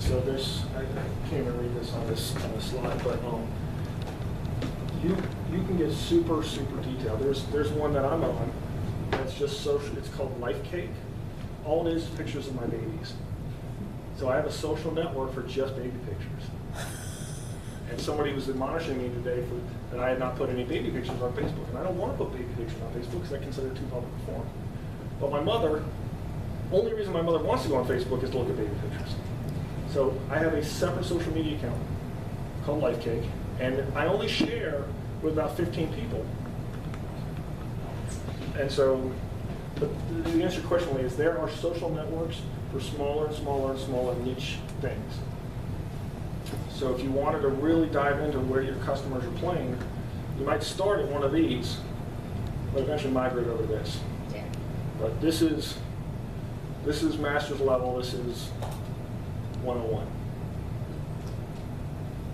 So there's, I can't even read this on this slide, but you can get super detailed. There's one that I'm on that's just social. It's called Life Cake. All it is pictures of my babies. So I have a social network for just baby pictures. And somebody was admonishing me today that I had not put any baby pictures on Facebook, and I don't want to put baby pictures on Facebook because I consider it too public a form. But my mother, only reason my mother wants to go on Facebook is to look at baby pictures. So I have a separate social media account called Life Cake, and I only share with about 15 people. And so the answer to your question is there are social networks for smaller and smaller niche things. So if you wanted to really dive into where your customers are playing, you might start at one of these, but eventually migrate over to this. Yeah. But this is master's level, this is 101.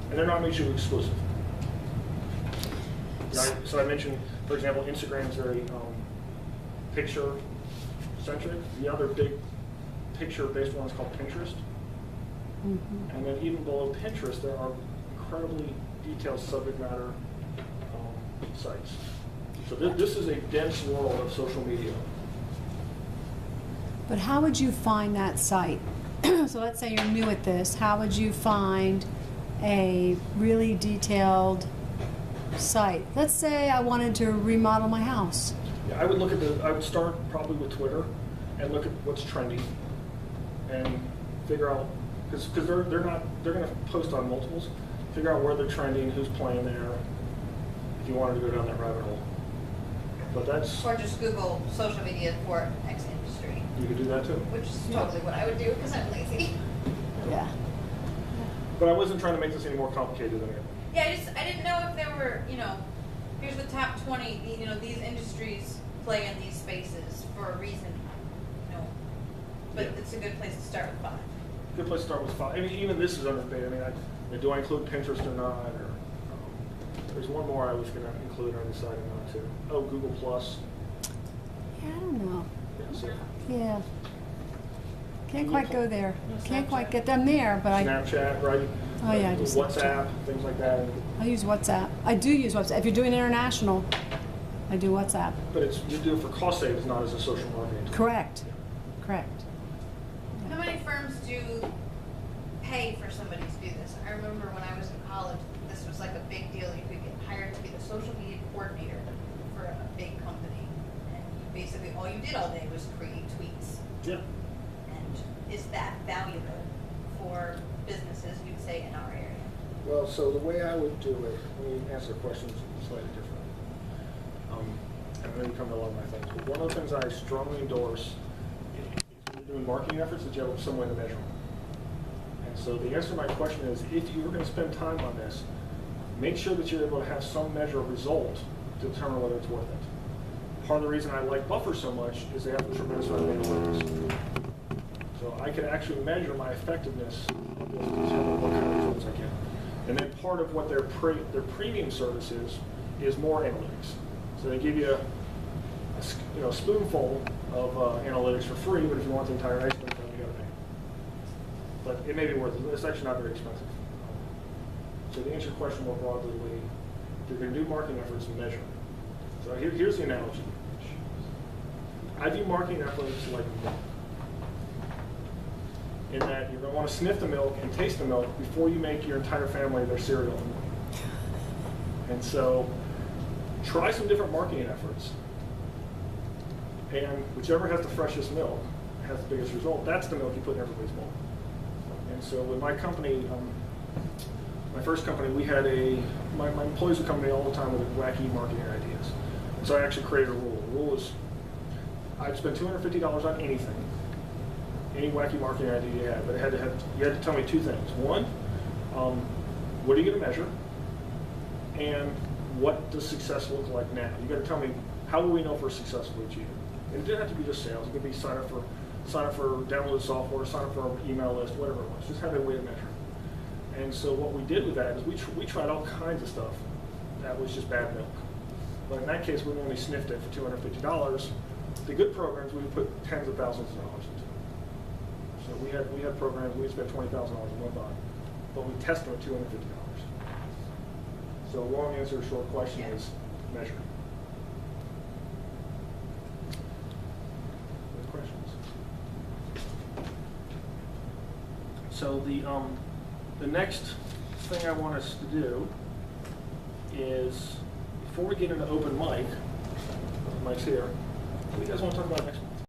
And they're not mutually exclusive. So I mentioned, for example, Instagram is very picture-centric. The other big picture-based one is called Pinterest. Mm-hmm. And then even below Pinterest, there are incredibly detailed subject matter sites. So this is a dense world of social media. But how would you find that site? So let's say you're new at this. How would you find a really detailed site? Let's say I wanted to remodel my house. Yeah, I would start probably with Twitter and look at what's trending and figure out, because they're going to post on multiples. Figure out where they're trending, who's playing there. If you wanted to go down that rabbit hole, but that's. Or just Google social media for X industry. You could do that too. Which is totally what I would do because I'm lazy. Yeah. But I wasn't trying to make this any more complicated than it. Yeah, I didn't know if there were, here's the top 20, these industries play in these spaces for a reason, But Yeah. it's a good place to start with 5. Good place to start with 5. I mean, even this is under debate. I mean, do I include Pinterest or not? Or there's one more I was going to include on the side or not too. Oh, Google Plus. Yeah, I don't know. Yeah, so Yeah. Can't Google quite go there. Can't quite get them there, but Snapchat, right? Oh, yeah, I do WhatsApp, things like that. I use WhatsApp. I do use WhatsApp. If you're doing international, I do WhatsApp. But you do it for cost savings, not as a social marketing tool. Correct. Yeah. Correct. How many firms do pay for somebody to do this? I remember when I was in college, this was like a big deal. You could get hired to be the social media coordinator for a big company. And basically all you did all day was create tweets. Yeah. And is that valuable for businesses, you'd say, in our area? Well, so the way I would do it, let me answer the question slightly different. And then come to a lot of my things. But one of the things I strongly endorse is when you're doing marketing efforts that you have some way to measure them. And so the answer to my question is, if you were going to spend time on this, make sure that you're able to have some measure of result to determine whether it's worth it. Part of the reason I like Buffer so much is they have a tremendous amount of analytics. So I can actually measure my effectiveness of this to determine what kind of results I get. And then part of what their premium service is more analytics. So they give you a spoonful of analytics for free, but if you want the entire ice cream, then you got to pay. But it may be worth it. It's actually not very expensive. So to answer your question more broadly, if you're going to do marketing efforts, measure. So here's the analogy. I view marketing efforts like milk, in that you're going to want to sniff the milk and taste the milk before you make your entire family their cereal. And so try some different marketing efforts, and whichever has the freshest milk has the biggest result. That's the milk you put in everybody's bowl. And so with my company, my first company, we had my employees would come to me all the time with wacky marketing ideas. And so I actually created a rule. The rule is I'd spend $250 on anything, any wacky marketing idea you had, but you had to tell me 2 things. One, what are you going to measure? And what does success look like now? You got to tell me, how will we know if we're successfully achieving? And it didn't have to be just sales. It could be sign up for download software, sign up for our email list, whatever it was. Just have a way to measure. And so what we did with that is we tried all kinds of stuff that was just bad milk. But in that case, we only sniffed it for $250. The good programs, we would put tens of thousands of dollars into. So we had programs we spent $20,000 a month on, but we test them at $250. So long answer, short question Yeah. is measure. Any questions? So the next thing I want us to do is, before we get into open mic, Mike's here, what do you guys want to talk about next month?